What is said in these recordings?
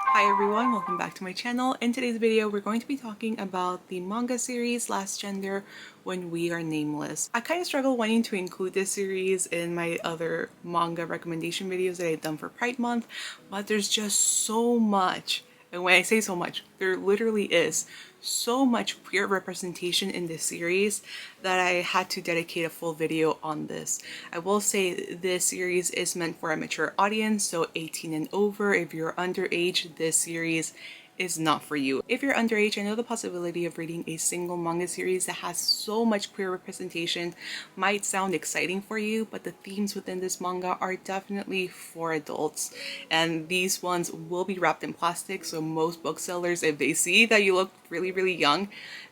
Hi everyone, welcome back to my channel. In today's video, we're going to be talking about the manga series Last Gender When We Are Nameless. I kind of struggle wanting to include this series in my other manga recommendation videos that I've done for Pride Month, but there's just so much. And when I say so much, there literally is so much queer representation in this series that I had to dedicate a full video on this. I will say this series is meant for a mature audience, so 18 and over. If you're underage, this series is not for you. If you're underage, I know the possibility of reading a single manga series that has so much queer representation might sound exciting for you, but the themes within this manga are definitely for adults, and these ones will be wrapped in plastic, so most booksellers, if they see that you look really young,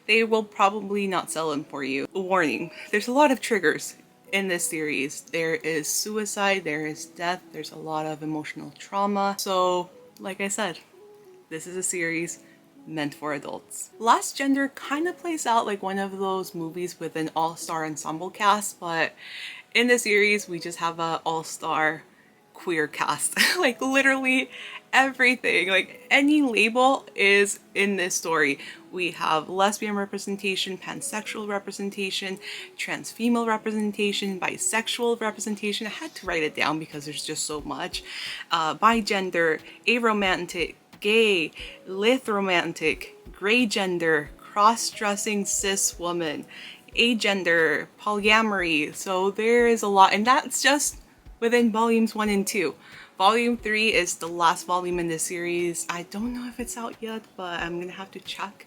they will probably not sell them for you. Warning, there's a lot of triggers in this series. There is suicide, there is death, there's a lot of emotional trauma, so like I said, this is a series meant for adults. Last Gender kind of plays out like one of those movies with an all-star ensemble cast, but in the series we just have a all-star queer cast. Like literally everything, like any label is in this story. We have lesbian representation, pansexual representation, trans female representation, bisexual representation. I had to write it down because there's just so much. Bigender, aromantic, gay, lithromantic, gray gender, cross-dressing cis woman, agender, polyamory. So there is a lot, and that's just within volumes 1 and 2. Volume 3 is the last volume in this series. I don't know if it's out yet, but I'm gonna have to check.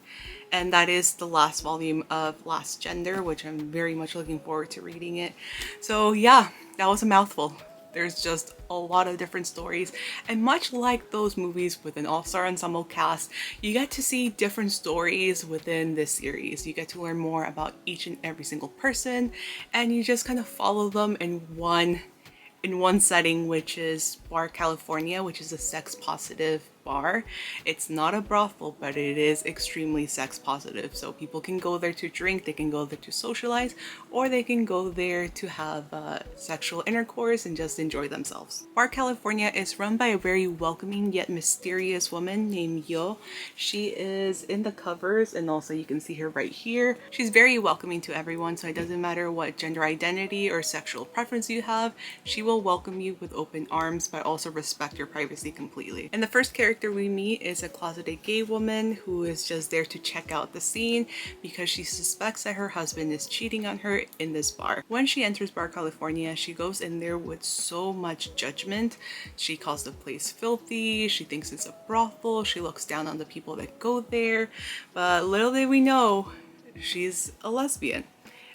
And that is the last volume of Last Gender, which I'm very much looking forward to reading it. So yeah, that was a mouthful. There's just a lot of different stories, and much like those movies with an all-star ensemble cast, you get to see different stories within this series. You get to learn more about each and every single person, and you just kind of follow them in one setting, which is Bar California, which is a sex-positive bar. It's not a brothel, but it is extremely sex positive. So people can go there to drink, they can go there to socialize, or they can go there to have sexual intercourse and just enjoy themselves. Bar California is run by a very welcoming yet mysterious woman named Yo. She is in the covers, and also you can see her right here. She's very welcoming to everyone, so it doesn't matter what gender identity or sexual preference you have, she will welcome you with open arms, but also respect your privacy completely. And the first character we meet is a closeted gay woman who is just there to check out the scene because she suspects that her husband is cheating on her in this bar. When she enters Bar California, she goes in there with so much judgment. She calls the place filthy, she thinks it's a brothel, she looks down on the people that go there, but little did we know, she's a lesbian.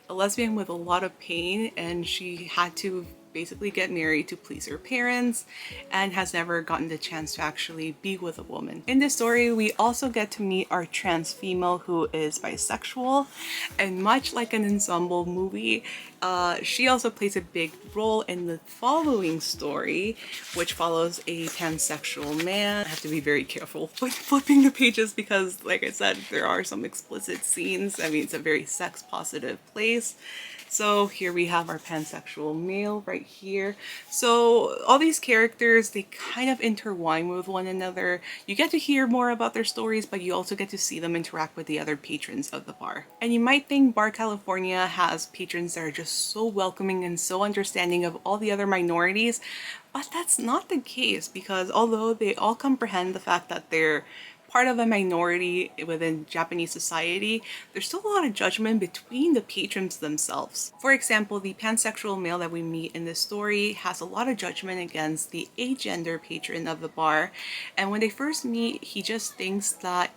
A lesbian with a lot of pain, and she had to basically get married to please her parents and has never gotten the chance to actually be with a woman. In this story, we also get to meet our trans female who is bisexual, and much like an ensemble movie, she also plays a big role in the following story, which follows a pansexual man. I have to be very careful when flipping the pages because, like I said, there are some explicit scenes. I mean, it's a very sex positive place. So here we have our pansexual male right here. So all these characters, they kind of intertwine with one another. You get to hear more about their stories, but you also get to see them interact with the other patrons of the bar. And you might think Bar California has patrons that are just so welcoming and so understanding of all the other minorities, but that's not the case, because although they all comprehend the fact that they're part of a minority within Japanese society, there's still a lot of judgment between the patrons themselves. For example, the pansexual male that we meet in this story has a lot of judgment against the agender patron of the bar, and when they first meet, he just thinks that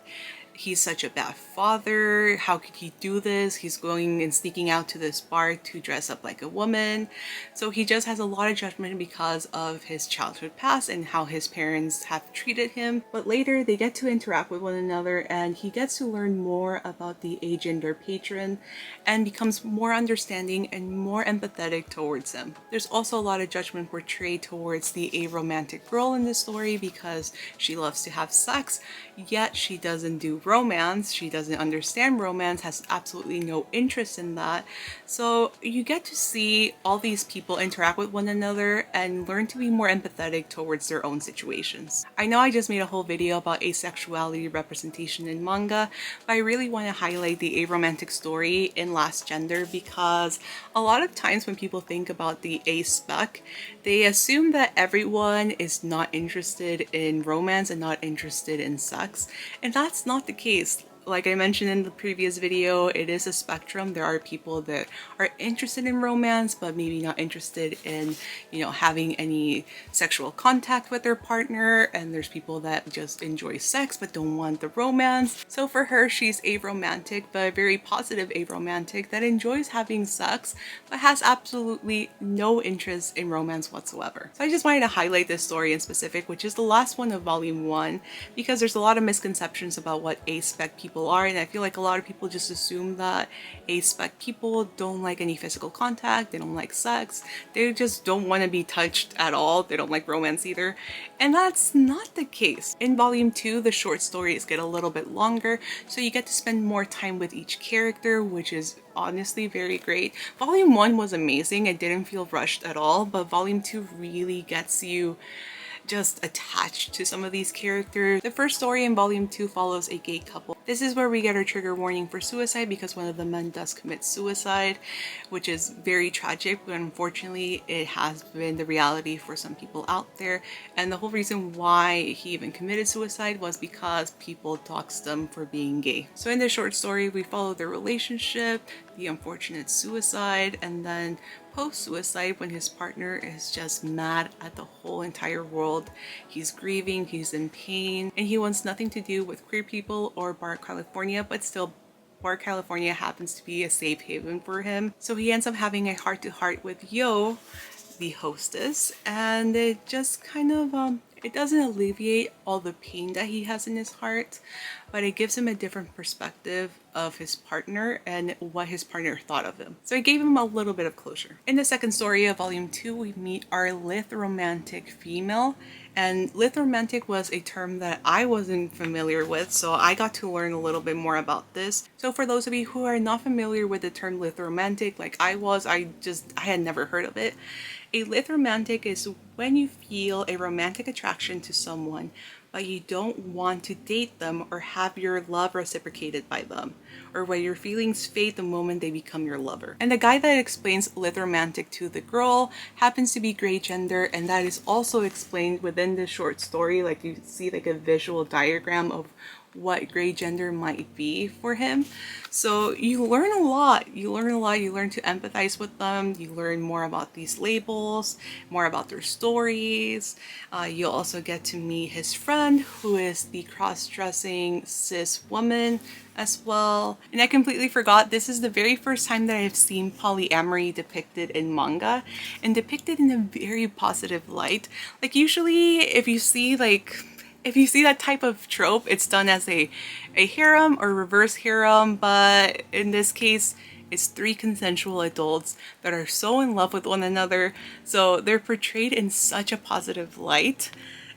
he's such a bad father. How could he do this? He's going and sneaking out to this bar to dress up like a woman. So he just has a lot of judgment because of his childhood past and how his parents have treated him. But later they get to interact with one another, and he gets to learn more about the agender patron and becomes more understanding and more empathetic towards him. There's also a lot of judgment portrayed towards the aromantic girl in this story because she loves to have sex, yet she doesn't do romance. She doesn't understand romance, has absolutely no interest in that. So you get to see all these people interact with one another and learn to be more empathetic towards their own situations. I know I just made a whole video about asexuality representation in manga, but I really want to highlight the aromantic story in Last Gender because a lot of times when people think about the aspec, they assume that everyone is not interested in romance and not interested in sex, and that's not the case. Like I mentioned in the previous video, it is a spectrum. There are people that are interested in romance, but maybe not interested in, having any sexual contact with their partner. And there's people that just enjoy sex, but don't want the romance. So for her, she's aromantic, but very positive aromantic that enjoys having sex, but has absolutely no interest in romance whatsoever. So I just wanted to highlight this story in specific, which is the last one of volume 1, because there's a lot of misconceptions about what aspec people are, and I feel like a lot of people just assume that aspec people don't like any physical contact, they don't like sex, they just don't want to be touched at all, they don't like romance either, and that's not the case. In volume 2, the short stories get a little bit longer, so you get to spend more time with each character, which is honestly very great. Volume 1 was amazing, it didn't feel rushed at all, but volume 2 really gets you just attached to some of these characters. The first story in volume 2 follows a gay couple. This is where we get our trigger warning for suicide because one of the men does commit suicide, which is very tragic, but unfortunately it has been the reality for some people out there. And the whole reason why he even committed suicide was because people doxed them for being gay. So in this short story, we follow their relationship, the unfortunate suicide, and then post-suicide when his partner is just mad at the whole entire world. He's grieving, he's in pain, and he wants nothing to do with queer people or Bar California, but still Bar California happens to be a safe haven for him. So he ends up having a heart-to-heart with Yo, the hostess, and it just kind of it doesn't alleviate all the pain that he has in his heart, but it gives him a different perspective of his partner and what his partner thought of him. So it gave him a little bit of closure. In the second story of volume 2, we meet our lithromantic female, and lithromantic was a term that I wasn't familiar with, so I got to learn a little bit more about this. So for those of you who are not familiar with the term lithromantic like I was, I had never heard of it. A lithromantic is when you feel a romantic attraction to someone, but you don't want to date them or have your love reciprocated by them, or where your feelings fade the moment they become your lover. And the guy that explains lithromantic to the girl happens to be gray gender, and that is also explained within the short story. Like you see like a visual diagram of what gray gender might be for him. So you learn a lot. You learn to empathize with them. You learn more about these labels, more about their stories. You'll also get to meet his friend, who is the cross-dressing cis woman as well. And I completely forgot, this is the very first time that I've seen polyamory depicted in manga, and depicted in a very positive light. Like usually if you see that type of trope, it's done as a harem or reverse harem, but in this case, it's 3 consensual adults that are so in love with one another. So they're portrayed in such a positive light.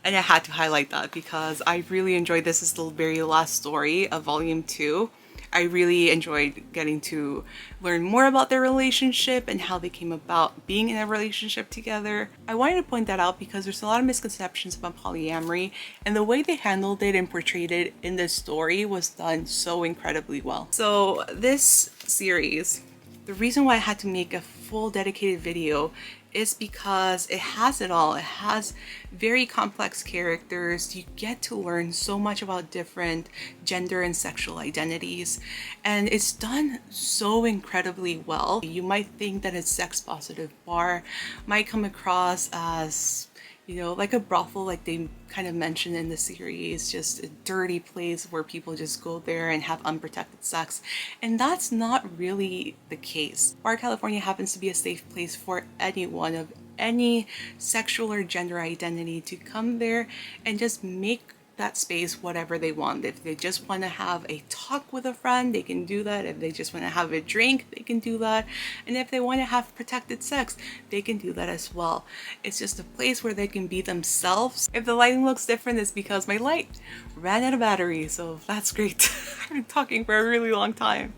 And I had to highlight that because I really enjoyed this. Is the very last story of volume 2. I really enjoyed getting to learn more about their relationship and how they came about being in a relationship together. I wanted to point that out because there's a lot of misconceptions about polyamory, and the way they handled it and portrayed it in this story was done so incredibly well. So this series, the reason why I had to make a full dedicated video is because it has it all. It has very complex characters. You get to learn so much about different gender and sexual identities, and it's done so incredibly well. You might think that a sex positive bar might come across as, like a brothel, like they kind of mentioned in the series, just a dirty place where people just go there and have unprotected sex. And that's not really the case. Bar California happens to be a safe place for anyone of any sexual or gender identity to come there and just make that space whatever they want. If they just want to have a talk with a friend, they can do that. If they just want to have a drink, they can do that. And if they want to have protected sex, they can do that as well. It's just a place where they can be themselves. If the lighting looks different, it's because my light ran out of battery, so that's great. I've been talking for a really long time.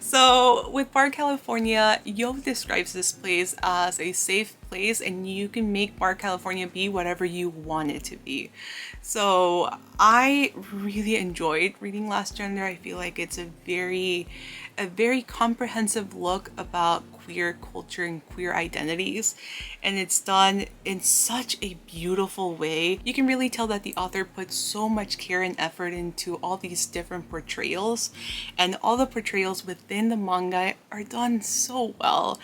So with Bar California, Yo describes this place as a safe place, and you can make Bar California be whatever you want it to be. So I really enjoyed reading Last Gender. I feel like it's a very comprehensive look about queer culture and queer identities, and it's done in such a beautiful way. You can really tell that the author put so much care and effort into all these different portrayals, and all the portrayals within the manga are done so well.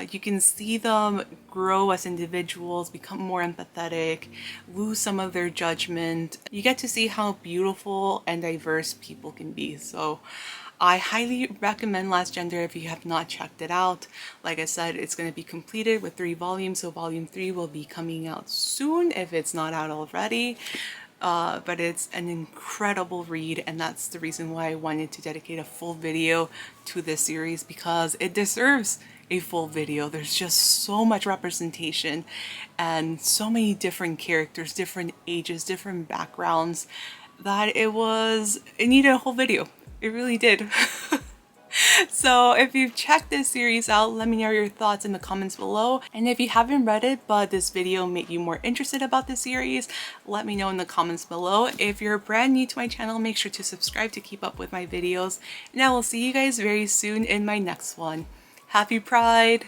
You can see them grow as individuals, become more empathetic, lose some of their judgment. You get to see how beautiful and diverse people can be. So I highly recommend Last Gender if you have not checked it out. Like I said, it's going to be completed with 3 volumes, so volume 3 will be coming out soon if it's not out already. But it's an incredible read, and that's the reason why I wanted to dedicate a full video to this series, because it deserves a full video. There's just so much representation and so many different characters, different ages, different backgrounds, that it needed a whole video. It really did. So if you've checked this series out, let me know your thoughts in the comments below. And if you haven't read it, but this video made you more interested about the series, let me know in the comments below. If you're brand new to my channel, make sure to subscribe to keep up with my videos. And I will see you guys very soon in my next one. Happy Pride!